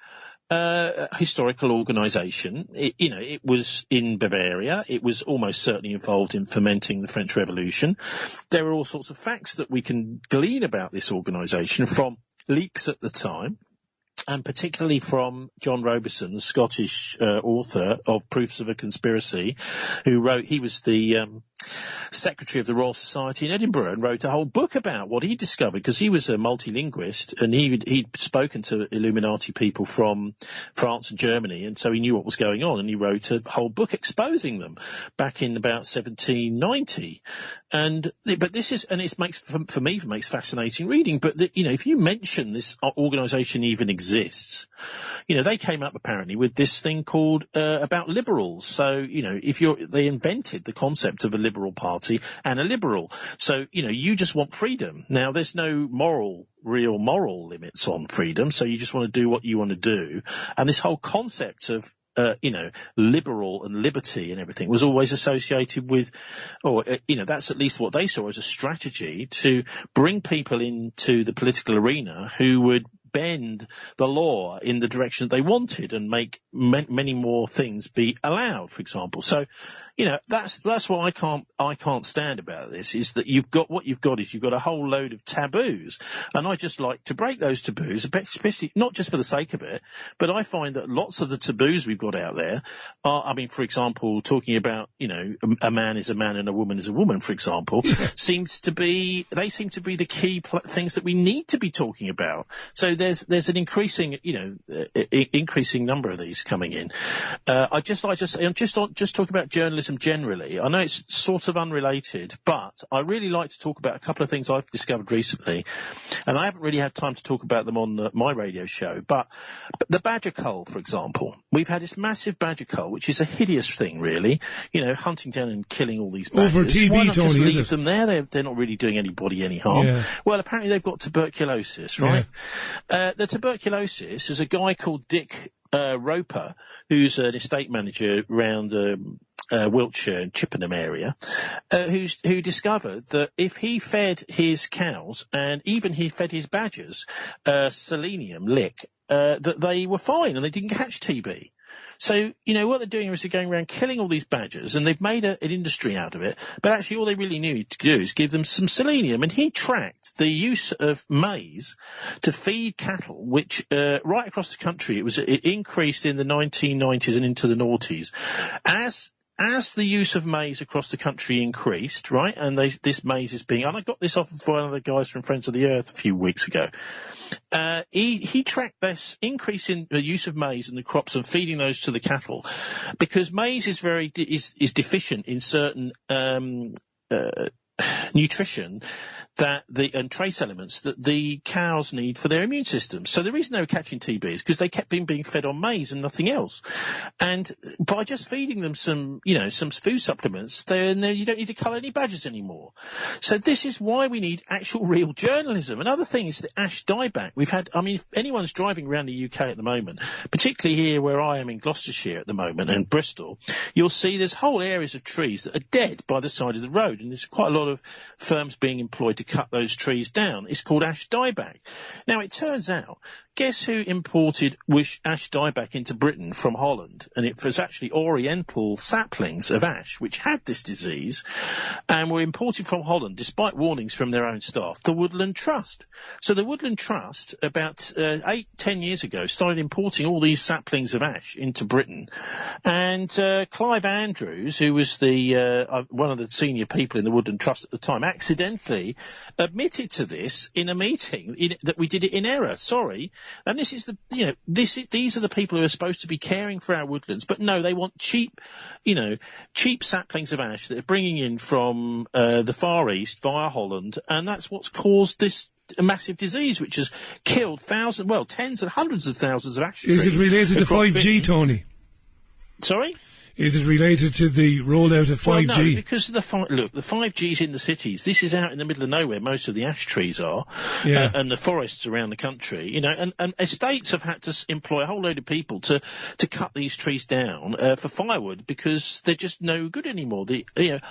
Speaker 2: historical organisation. It was in Bavaria. It was almost certainly involved in fomenting the French Revolution. There are all sorts of facts that we can glean about this organisation from leaks at the time, and particularly from John Robeson, the Scottish author of Proofs of a Conspiracy, who wrote, he was the secretary of the Royal Society in Edinburgh and wrote a whole book about what he discovered, because he was a multilinguist and he'd spoken to Illuminati people from France and Germany, and so he knew what was going on, and he wrote a whole book exposing them back in about 1790. But this is, and it makes, for me, fascinating reading. But if you mention this organisation even exists, they came up apparently with this thing called about liberals. So they invented the concept of a liberal party and a liberal. So you just want freedom. Now there's no real moral limits on freedom. So you just want to do what you want to do. And this whole concept of liberal and liberty and everything was always associated with, that's at least what they saw as a strategy to bring people into the political arena who would bend the law in the direction that they wanted and make many more things be allowed, for example. So, that's what I can't stand about this, is that you've got a whole load of taboos, and I just like to break those taboos, especially not just for the sake of it, but I find that lots of the taboos we've got out there are, for example, talking about, a man is a man and a woman is a woman, for example, seems to be the key things that we need to be talking about. So there's an increasing number of these coming in. I just like to say, I'm just talking about journalism generally. I know it's sort of unrelated, but I really like to talk about a couple of things I've discovered recently, and I haven't really had time to talk about them on my radio show. But the badger cull, for example, we've had this massive badger cull, which is a hideous thing, really. Hunting down and killing all these badgers.
Speaker 1: Over TB,
Speaker 2: why not
Speaker 1: Tony,
Speaker 2: just leave them there? They're not really doing anybody any harm.
Speaker 1: Yeah.
Speaker 2: Well, apparently they've got tuberculosis, right? Yeah. The tuberculosis is a guy called Dick Roper, who's an estate manager around Wiltshire and Chippenham area, who discovered that if he fed his cows and even he fed his badgers selenium lick, that they were fine and they didn't catch TB. So, what they're doing is they're going around killing all these badgers, and they've made an industry out of it. But actually all they really need to do is give them some selenium. And he tracked the use of maize to feed cattle, which right across the country, it increased in the 1990s and into the noughties. As the use of maize across the country increased, right, and this maize is being, and I got this off of one of the guys from Friends of the Earth a few weeks ago, he tracked this increase in the use of maize in the crops and feeding those to the cattle, because maize is is deficient in certain nutrition and trace elements that the cows need for their immune system. So the reason they were catching TB is because they kept being fed on maize and nothing else. And by just feeding them some food supplements, then you don't need to cull any badgers anymore. So this is why we need actual real journalism. Another thing is the ash dieback. If anyone's driving around the UK at the moment, particularly here where I am in Gloucestershire at the moment and Bristol, you'll see there's whole areas of trees that are dead by the side of the road, and there's quite a lot of firms being employed to cut those trees down. It's called ash dieback. Now, it turns out, guess who imported ash dieback into Britain from Holland? And it was actually oriental saplings of ash, which had this disease, and were imported from Holland, despite warnings from their own staff, the Woodland Trust. So the Woodland Trust, about 8-10 years ago, started importing all these saplings of ash into Britain. And Clive Andrews, who was one of the senior people in the Woodland Trust at the time, accidentally admitted to this in a meeting that we did it in error. Sorry. And this is these are the people who are supposed to be caring for our woodlands, but no, they want cheap saplings of ash that they're bringing in from the Far East via Holland, and that's what's caused this massive disease, which has killed tens and hundreds of thousands of ash trees.
Speaker 1: Is it related to 5G,
Speaker 2: Britain.
Speaker 1: Tony?
Speaker 2: Sorry?
Speaker 1: Is it related to the rollout of 5G?
Speaker 2: Well, no, because the 5G's in the cities. This is out in the middle of nowhere. Most of the ash trees are, and the forests around the country. And estates have had to employ a whole load of people to cut these trees down for firewood, because they're just no good anymore.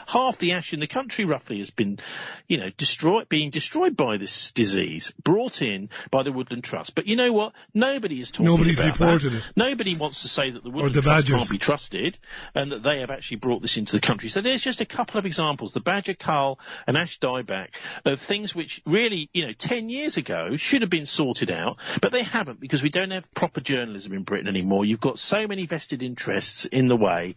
Speaker 2: Half the ash in the country roughly has been, being destroyed by this disease, brought in by the Woodland Trust. But you know what? Nobody's talking about
Speaker 1: reported
Speaker 2: that.
Speaker 1: it.
Speaker 2: Nobody wants to say that the Woodland Trust can't be trusted. and that they have actually brought this into the country. So there's just a couple of examples, the Badger Cull and Ash Dieback, of things which really, 10 years ago should have been sorted out, but they haven't, because we don't have proper journalism in Britain anymore. You've got so many vested interests in the way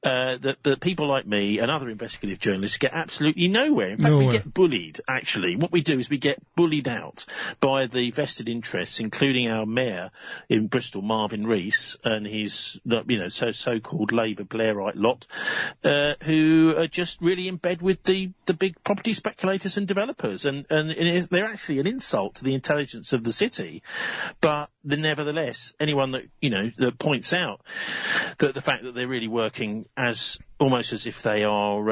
Speaker 2: that people like me and other investigative journalists get absolutely nowhere. In fact, we get bullied, actually. What we do is we get bullied out by the vested interests, including our mayor in Bristol, Marvin Rees, and his, so-called Labour Blairite lot, who are just really in bed with the big property speculators and developers. And they're actually an insult to the intelligence of the city. But nevertheless, anyone that points out that the fact that they're really working almost as if they are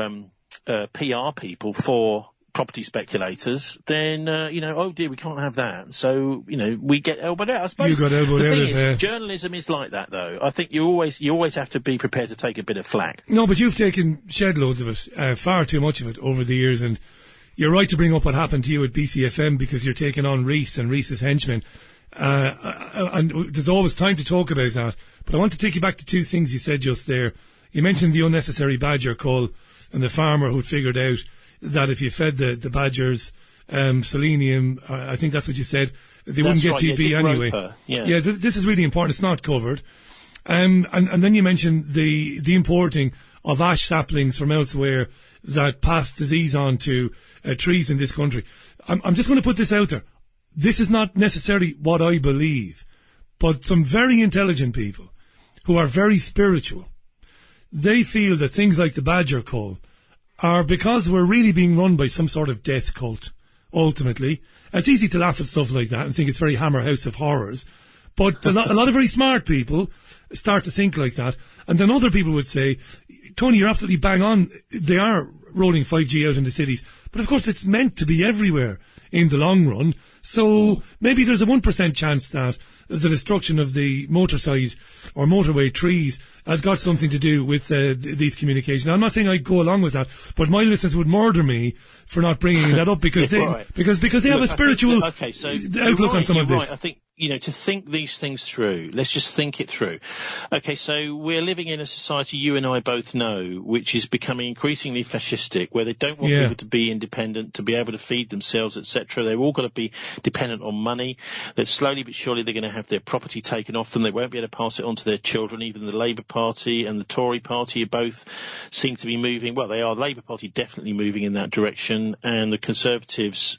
Speaker 2: PR people for property speculators, then, oh dear, we can't have that. So, we get elbowed out. I suppose
Speaker 1: you got elbowed out of there.
Speaker 2: Journalism is like that, though. I think you always have to be prepared to take a bit of flack.
Speaker 1: No, but you've taken shed loads of it, far too much of it over the years, and you're right to bring up what happened to you at BCFM, because you're taking on Rees and Rees's henchmen. And there's always time to talk about that. But I want to take you back to two things you said just there. You mentioned the unnecessary badger cull and the farmer who'd figured out that if you fed the badgers selenium, I think that's what you said, they wouldn't get TB anyway. Yeah, this is really important. It's not covered. And then you mentioned the importing of ash saplings from elsewhere that pass disease on to trees in this country. I'm just going to put this out there. This is not necessarily what I believe, but some very intelligent people who are very spiritual, they feel that things like the badger cull are because we're really being run by some sort of death cult, ultimately. It's easy to laugh at stuff like that and think it's very Hammer House of Horrors, but a lot of very smart people start to think like that. And then other people would say, Tony, you're absolutely bang on. They are rolling 5G out in the cities, but of course it's meant to be everywhere in the long run. So maybe there's a 1% chance that the destruction of the motorside or motorway trees has got something to do with these communications. I'm not saying I go along with that, but my listeners would murder me for not bringing that up because they because they have a spiritual outlook on some of this.
Speaker 2: Right. I think, to think these things through, let's just think it through. Okay, so we're living in a society you and I both know, which is becoming increasingly fascistic, where they don't want people to be independent, to be able to feed themselves, etc. They're all got to be dependent on money. That slowly but surely they're going to have their property taken off them. They won't be able to pass it on to their children. Even the Labour Party and the Tory Party both seem to be moving. Well, they are. The Labour Party definitely moving in that direction, and the Conservatives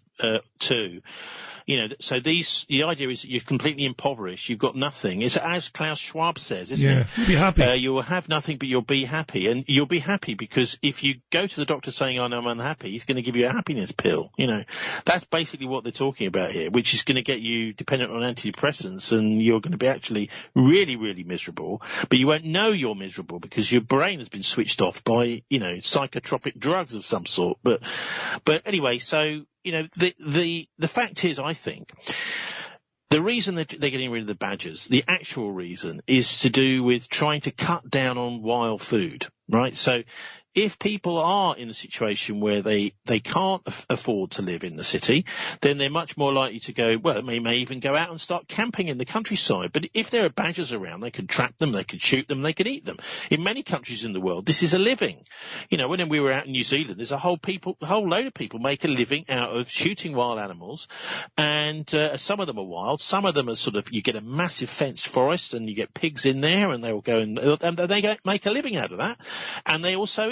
Speaker 2: too. So the idea is that you're completely impoverished. You've got nothing. It's as Klaus Schwab says, isn't it?
Speaker 1: You'll be happy.
Speaker 2: You will have nothing, but you'll be happy. And you'll be happy because if you go to the doctor saying, I'm unhappy, he's going to give you a happiness pill. That's basically what they're talking about here, which is going to get you dependent on antidepressants, and you're going to be actually really, really miserable. But you won't know you're miserable because your brain has been switched off by, psychotropic drugs of some sort. But anyway, so, the fact is, I think, the reason that they're getting rid of the badgers, the actual reason, is to do with trying to cut down on wild food, right? So if people are in a situation where they can't afford to live in the city, then they're much more likely to go, well, they may even go out and start camping in the countryside. But if there are badgers around, they can trap them, they can shoot them, they can eat them. In many countries in the world, this is a living. When we were out in New Zealand, there's a whole load of people make a living out of shooting wild animals. And some of them are wild. Some of them are you get a massive fenced forest and you get pigs in there, and they will go and they make a living out of that. And they also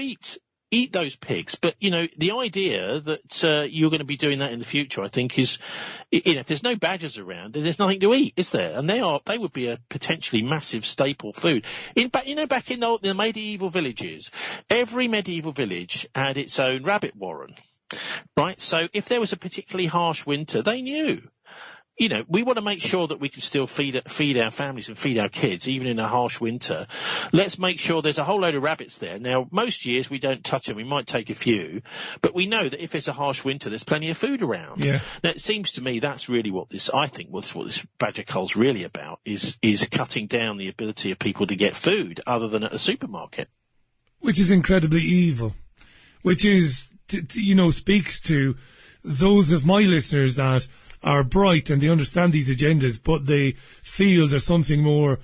Speaker 2: eat those pigs. But, the idea that you're going to be doing that in the future, I think, is, if there's no badgers around, then there's nothing to eat, is there? And they would be a potentially massive staple food. Back in the medieval villages, every medieval village had its own rabbit warren, right? So if there was a particularly harsh winter, they knew. We want to make sure that we can still feed our families and feed our kids, even in a harsh winter. Let's make sure there's a whole load of rabbits there. Now, most years we don't touch them. We might take a few, but we know that if it's a harsh winter, there's plenty of food around.
Speaker 1: Yeah.
Speaker 2: Now, it seems to me that's really what this badger cull's really about, is cutting down the ability of people to get food other than at a supermarket.
Speaker 1: Which is incredibly evil. Which is, speaks to those of my listeners that are bright and they understand these agendas, but they feel there's something more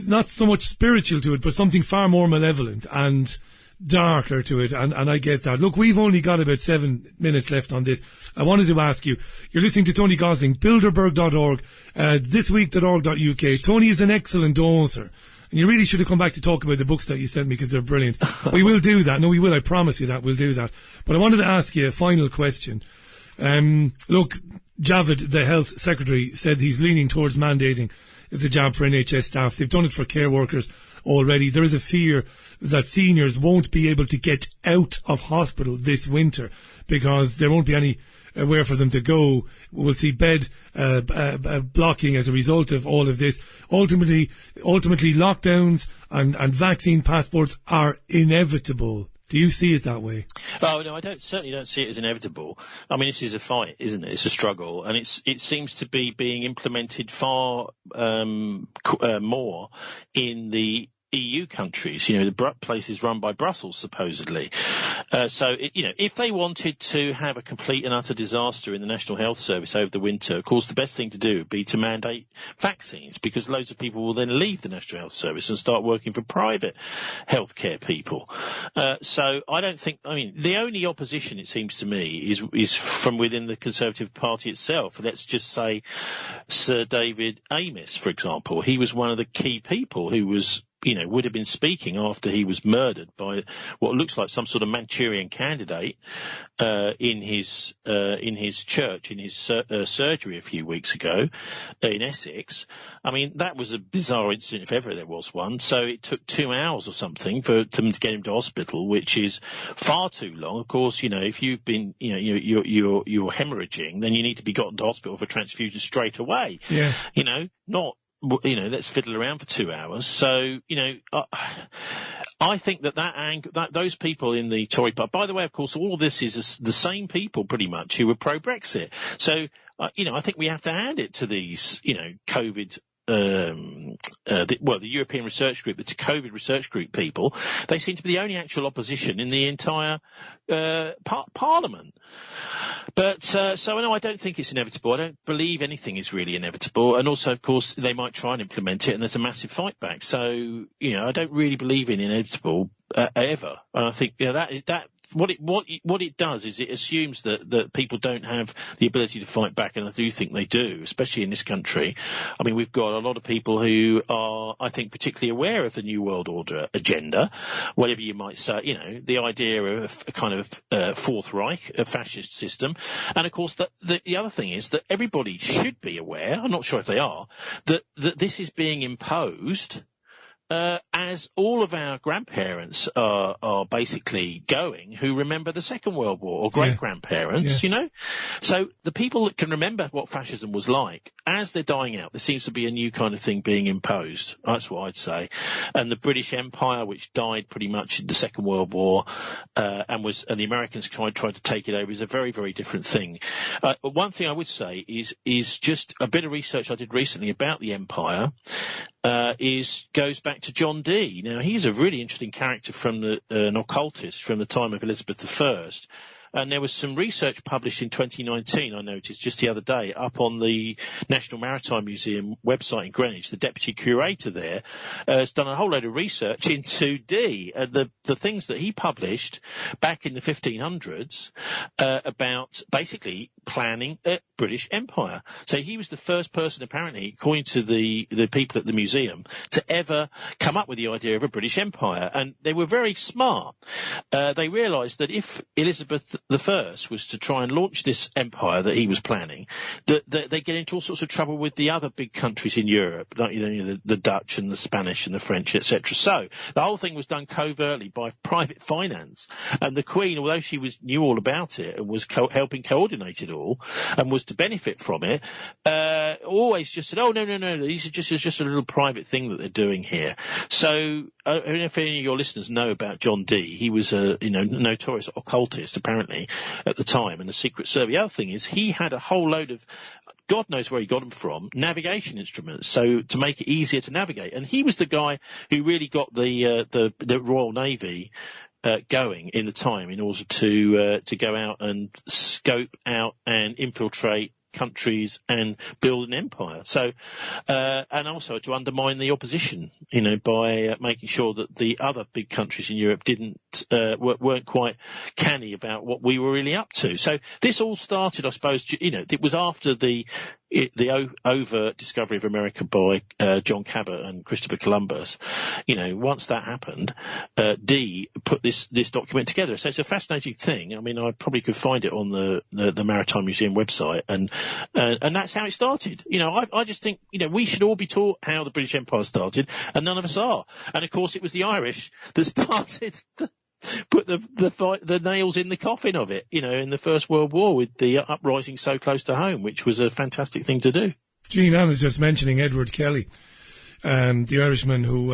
Speaker 1: not so much spiritual to it, but something far more malevolent and darker to it, and I get that. Look, we've only got about 7 minutes left on this. I wanted to ask you, you're listening to Tony Gosling, bilderberg.org, thisweek.org.uk. Tony is an excellent author, and you really should have come back to talk about the books that you sent me, because they're brilliant. We will do that. No, we will. I promise you that. We'll do that. But I wanted to ask you a final question. Look, Javid, the Health Secretary, said he's leaning towards mandating the jab for NHS staff. They've done it for care workers already. There is a fear that seniors won't be able to get out of hospital this winter because there won't be anywhere for them to go. We'll see bed blocking as a result of all of this. Ultimately, lockdowns and vaccine passports are inevitable. Do you see it that way?
Speaker 2: Oh, no, certainly don't see it as inevitable. I mean, this is a fight, isn't it? It's a struggle, and it seems to be being implemented far more in the EU countries, the places run by Brussels, supposedly. If they wanted to have a complete and utter disaster in the National Health Service over the winter, of course, the best thing to do would be to mandate vaccines, because loads of people will then leave the National Health Service and start working for private healthcare people. So I don't think, the only opposition, it seems to me, is from within the Conservative Party itself. Let's just say Sir David Amess, for example. He was one of the key people who was would have been speaking after he was murdered by what looks like some sort of Manchurian candidate in his church, in his surgery a few weeks ago in Essex. I mean, that was a bizarre incident, if ever there was one. So it took 2 hours or something for them to get him to hospital, which is far too long. Of course, if you've been, you're hemorrhaging, then you need to be gotten to hospital for transfusion straight away.
Speaker 1: Yeah.
Speaker 2: Not let's fiddle around for 2 hours. So, I think that those people in the Tory party, by the way, of course, all of this is the same people pretty much who were pro-Brexit. So, I think we have to hand it to these, COVID the European Research Group, the COVID Research Group people. They seem to be the only actual opposition in the entire Parliament. But no, I don't think it's inevitable. I don't believe anything is really inevitable. And also, of course, they might try and implement it, and there's a massive fight back. So, I don't really believe in inevitable ever. And I think that what it does is it assumes that people don't have the ability to fight back, and I do think they do, especially in this country. I mean, we've got a lot of people who are, I think, particularly aware of the New World Order agenda, whatever you might say, the idea of a kind of Fourth Reich, a fascist system. And of course, the other thing is that everybody should be aware, I'm not sure if they are, that this is being imposed as all of our grandparents are basically going, who remember the Second World War, or great-grandparents, So the people that can remember what fascism was like, as they're dying out, there seems to be a new kind of thing being imposed. That's what I'd say. And the British Empire, which died pretty much in the Second World War, and the Americans tried to take it over, is a very, very different thing. One thing I would say is just a bit of research I did recently about the Empire. Goes back to John Dee. Now, he's a really interesting character from an occultist from the time of Elizabeth I. And there was some research published in 2019, I noticed just the other day, up on the National Maritime Museum website in Greenwich. The deputy curator there has done a whole load of research into Dee and the things that he published back in the 1500s about basically planning a British Empire. So he was the first person, apparently, according to the people at the museum, to ever come up with the idea of a British Empire. And they were very smart. They realised that if Elizabeth I was to try and launch this empire that he was planning, that they get into all sorts of trouble with the other big countries in Europe, like the Dutch and the Spanish and the French, etc. So the whole thing was done covertly by private finance, and the Queen, although she knew all about it and was helping coordinate it all and was to benefit from it, always just said, "Oh no, these are just a little private thing that they're doing here." So if any of your listeners know about John Dee, he was a notorious occultist apparently at the time, and the Secret Service. The other thing is he had a whole load of, God knows where he got them from, navigation instruments, so to make it easier to navigate. And he was the guy who really got the Royal Navy going in the time in order to go out and scope out and infiltrate countries and build an empire. So, and also to undermine the opposition, by making sure that the other big countries in Europe weren't quite canny about what we were really up to. So this all started, I suppose, it was after the overt discovery of America by John Cabot and Christopher Columbus. Once that happened, Dee put this document together. So it's a fascinating thing. I mean, I probably could find it on the Maritime Museum website, and that's how it started. I just think we should all be taught how the British Empire started, and none of us are. And of course, it was the Irish that started. Put the nails in the coffin of it, in the First World War with the uprising so close to home, which was a fantastic thing to do.
Speaker 1: Jean Ann is just mentioning Edward Kelly, the Irishman who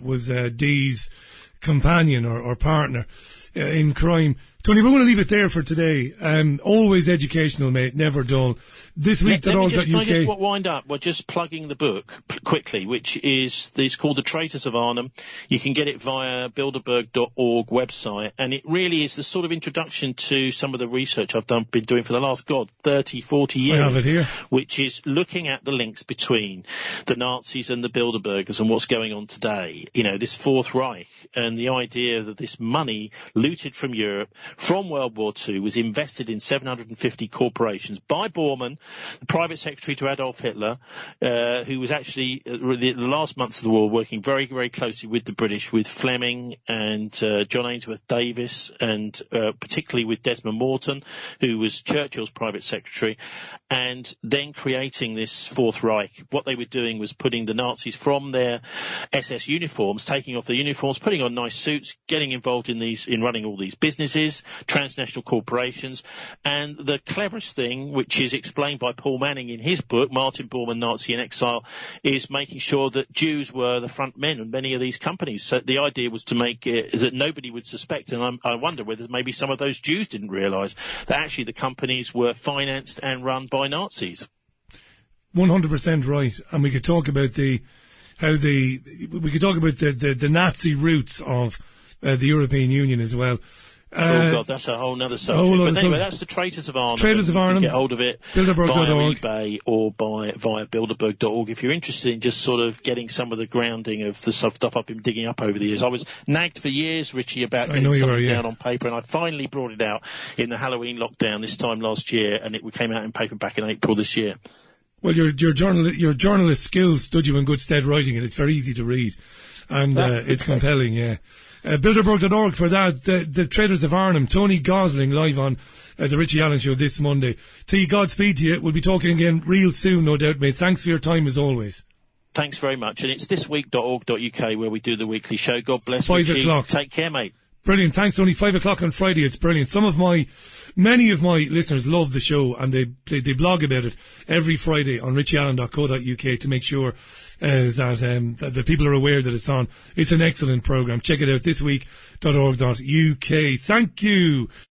Speaker 1: was Dee's companion or partner in crime. Tony, we're going to leave it there for today. Always educational, mate, never dull. This week,
Speaker 2: Can I just wind up by just plugging the book quickly, which is called The Traitors of Arnhem. You can get it via bilderberg.org website, and it really is the sort of introduction to some of the research I've been doing for the last, 30, 40 years.
Speaker 1: I have it here.
Speaker 2: Which is looking at the links between the Nazis and the Bilderbergers and what's going on today. This Fourth Reich, and the idea that this money looted from Europe from World War II was invested in 750 corporations by Bormann, the private secretary to Adolf Hitler, who was actually the last months of the war working very, very closely with the British, with Fleming and John Ainsworth Davis, and particularly with Desmond Morton, who was Churchill's private secretary, and then creating this Fourth Reich. What they were doing was putting the Nazis from their SS uniforms, taking off their uniforms, putting on nice suits, getting involved in running all these businesses, transnational corporations. And the cleverest thing, which is explained by Paul Manning in his book, Martin Bormann, Nazi in Exile, is making sure that Jews were the front men in many of these companies. So the idea was to make it that nobody would suspect, and I wonder whether maybe some of those Jews didn't realise that actually the companies were financed and run by Nazis.
Speaker 1: 100% right. And we could talk about the Nazi roots of the European Union as well.
Speaker 2: Oh God, that's a whole other subject. But anyway, that's the Traitors of Arnhem.
Speaker 1: Traitors of Arnhem.
Speaker 2: You can get hold of it
Speaker 1: Bilderberg.org.
Speaker 2: via eBay or via Bilderberg.org if you're interested in just sort of getting some of the grounding of the stuff I've been digging up over the years. I was nagged for years, Richie, about getting something down on paper, and I finally brought it out in the Halloween lockdown this time last year, and it came out in paperback in April this year. Well,
Speaker 1: your journalist skills stood you in good stead writing it. It's very easy to read, and it's compelling, yeah. Bilderberg.org for that. The Traitors of Arnhem. Tony Gosling live on the Richie Allen Show this Monday. To you, Godspeed to you. We'll be talking again real soon, no doubt, mate. Thanks for your time as always.
Speaker 2: Thanks very much. And it's thisweek.org.uk where we do the weekly show. God bless.
Speaker 1: 5
Speaker 2: Richie.
Speaker 1: o'clock.
Speaker 2: Take care, mate.
Speaker 1: Brilliant. Thanks, Tony. 5 o'clock on Friday. It's brilliant. Many of my listeners love the show, and they blog about it every Friday on richieallen.co.uk to make sure that the people are aware that it's on. It's an excellent programme. Check it out, thisweek.org.uk. Thank you.